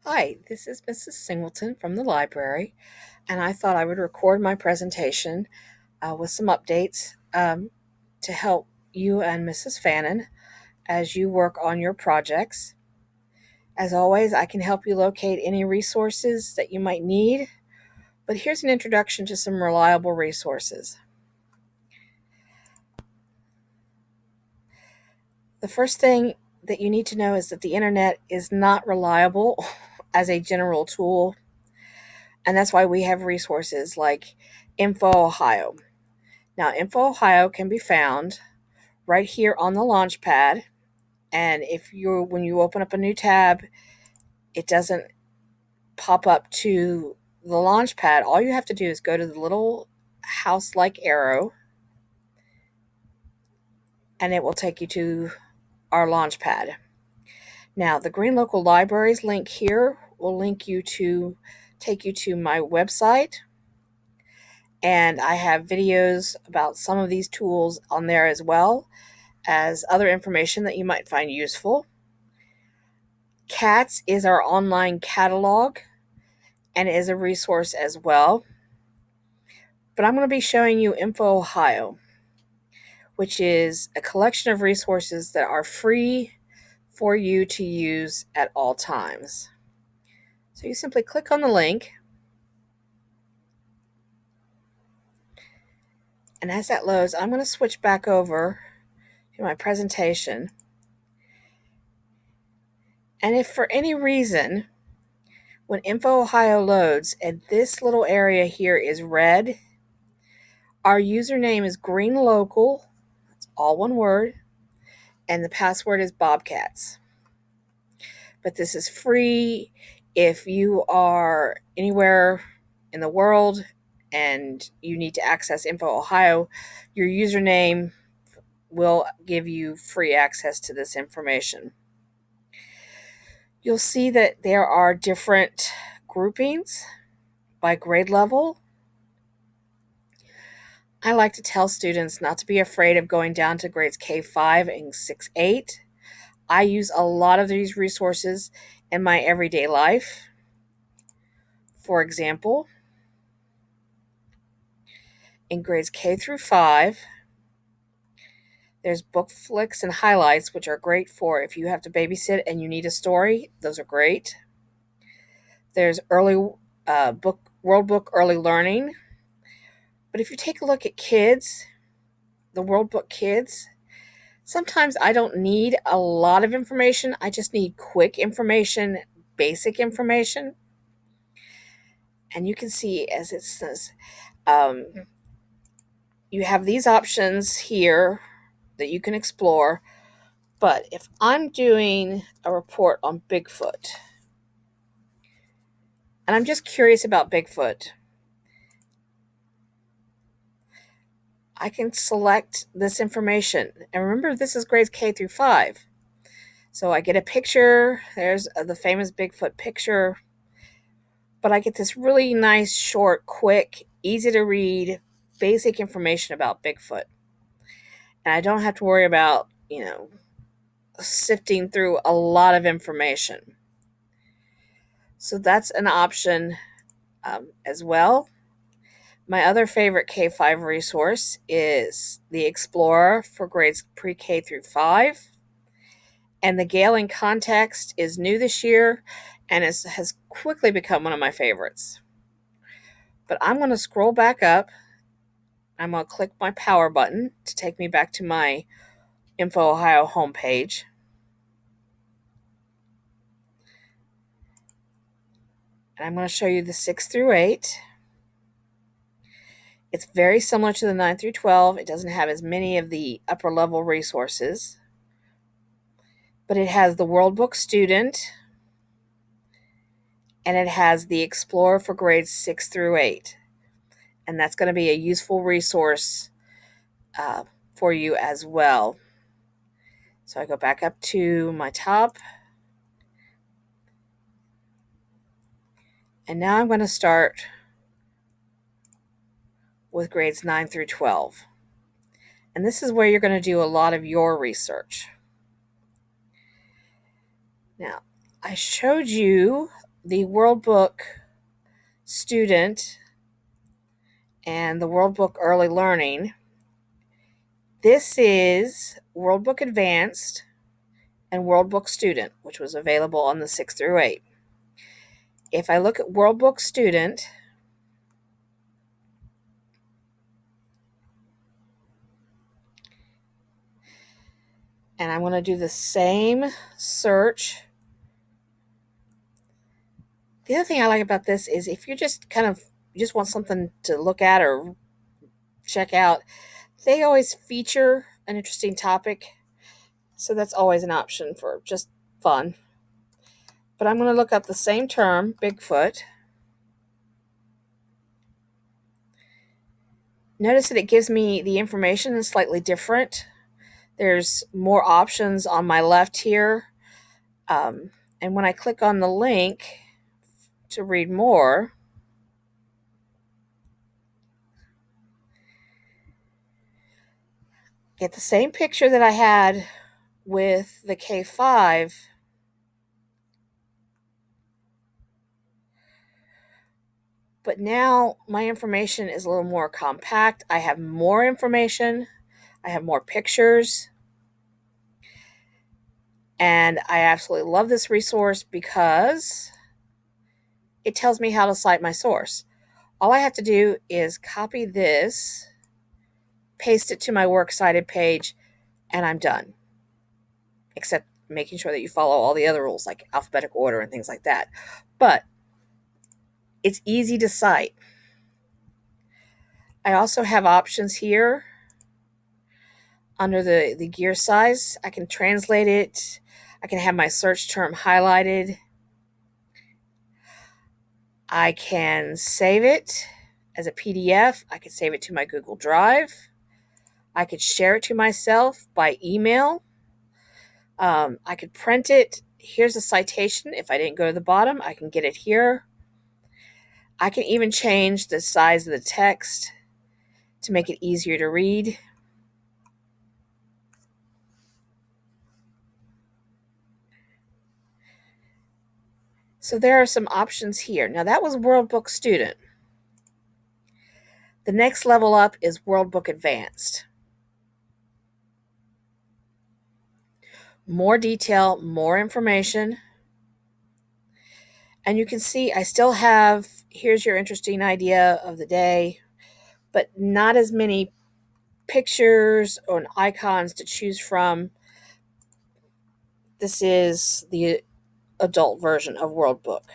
Hi, this is Mrs. Singleton from the library, and I thought I would record my presentation with some updates to help you and Mrs. Fannin as you work on your projects. As always, I can help you locate any resources that you might need, but here's an introduction to some reliable resources. The first thing that you need to know is that the internet is not reliable as a general tool, and that's why we have resources like Info Ohio. Now, Info Ohio can be found right here on the Launchpad, and when you open up a new tab, it doesn't pop up to the Launchpad. All you have to do is go to the little house-like arrow, and it will take you to our Launchpad. Now, the Green Local Libraries link here will take you to my website, and I have videos about some of these tools on there as well as other information that you might find useful. CATS is our online catalog and is a resource as well. But I'm going to be showing you Info Ohio, which is a collection of resources that are free for you to use at all times. So you simply click on the link, and as that loads, I'm going to switch back over to my presentation. And if for any reason, when Info Ohio loads and this little area here is red, our username is greenlocal, it's all one word, and the password is Bobcats. But this is free if you are anywhere in the world and you need to access Info Ohio. Your username will give you free access to this information. You'll see that there are different groupings by grade level. I like to tell students not to be afraid of going down to grades K5 and 6-8. I use a lot of these resources in my everyday life. For example, in grades K through 5, there's book flicks and highlights, which are great for if you have to babysit and you need a story. Those are great. There's World Book Early Learning. But if you take a look at kids, the World Book Kids, sometimes I don't need a lot of information. I just need quick information, basic information. And you can see, as it says, you have these options here that you can explore. But if I'm doing a report on Bigfoot, and I'm just curious about Bigfoot, I can select this information. And remember, this is grades K through 5. So I get a picture. There's the famous Bigfoot picture. But I get this really nice, short, quick, easy to read, basic information about Bigfoot. And I don't have to worry about, sifting through a lot of information. So that's an option as well. My other favorite K5 resource is the Explorer for grades pre-K through 5. And the Gale in Context is new this year and has quickly become one of my favorites. But I'm going to scroll back up. I'm going to click my power button to take me back to my Info Ohio homepage. And I'm going to show you the 6 through 8. It's very similar to the 9 through 12. It doesn't have as many of the upper level resources. But it has the World Book Student, and it has the Explorer for grades 6 through 8. And that's going to be a useful resource for you as well. So I go back up to my top. And now I'm going to start with grades 9 through 12. And this is where you're going to do a lot of your research. Now, I showed you the World Book Student and the World Book Early Learning. This is World Book Advanced and World Book Student, which was available on the 6 through 8. If I look at World Book Student, and I'm going to do the same search. The other thing I like about this is if you're just you just want something to look at or check out, they always feature an interesting topic. So that's always an option for just fun. But I'm going to look up the same term, Bigfoot. Notice that it gives me the information slightly different. There's more options on my left here. And when I click on the link to read more, get the same picture that I had with the K5, but now my information is a little more compact. I have more information, I have more pictures, and I absolutely love this resource because it tells me how to cite my source. All I have to do is copy this, paste it to my works cited page, and I'm done. Except making sure that you follow all the other rules like alphabetical order and things like that. But it's easy to cite. I also have options here under the gear size. I can translate it. I can have my search term highlighted. I can save it as a PDF. I could save it to my Google Drive. I could share it to myself by email. I could print it. Here's a citation. If I didn't go to the bottom, I can get it here. I can even change the size of the text to make it easier to read. So there are some options here. Now that was World Book Student. The next level up is World Book Advanced. More detail, more information. And you can see I still have, here's your interesting idea of the day, but not as many pictures or icons to choose from. This is the adult version of World Book.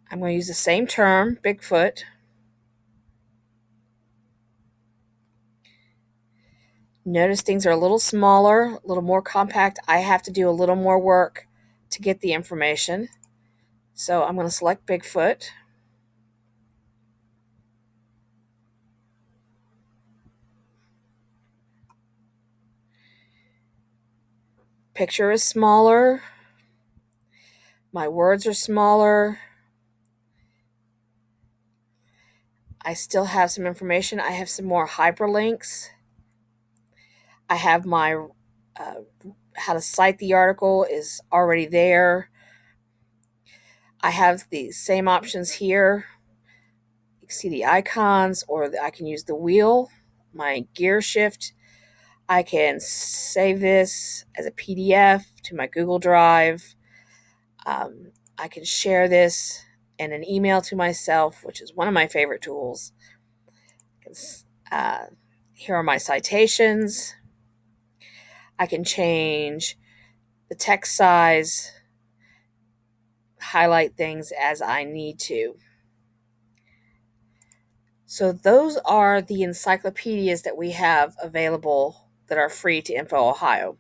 I'm going to use the same term, Bigfoot. Notice things are a little smaller, a little more compact. I have to do a little more work to get the information. So I'm going to select Bigfoot. Picture is smaller. My words are smaller. I still have some information. I have some more hyperlinks. I have my how to cite the article is already there. I have the same options here. You can see the icons, or I can use the wheel, my gear shift. I can save this as a PDF to my Google Drive. I can share this in an email to myself, which is one of my favorite tools. Here are my citations. I can change the text size, highlight things as I need to. So those are the encyclopedias that we have available that are free to Info Ohio.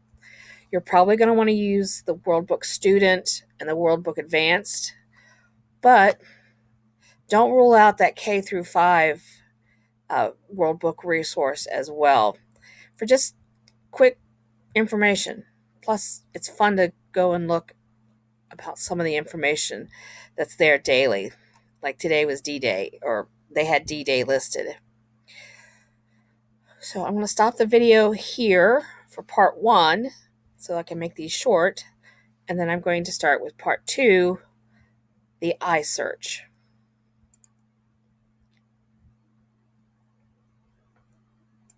You're probably going to want to use the World Book Student and the World Book Advanced, but don't rule out that K through 5 World Book resource as well for just quick information. Plus, it's fun to go and look about some of the information that's there daily. Like today was D-Day, or they had D-Day listed. So I'm going to stop the video here for part 1 so I can make these short. And then I'm going to start with part 2, the I search.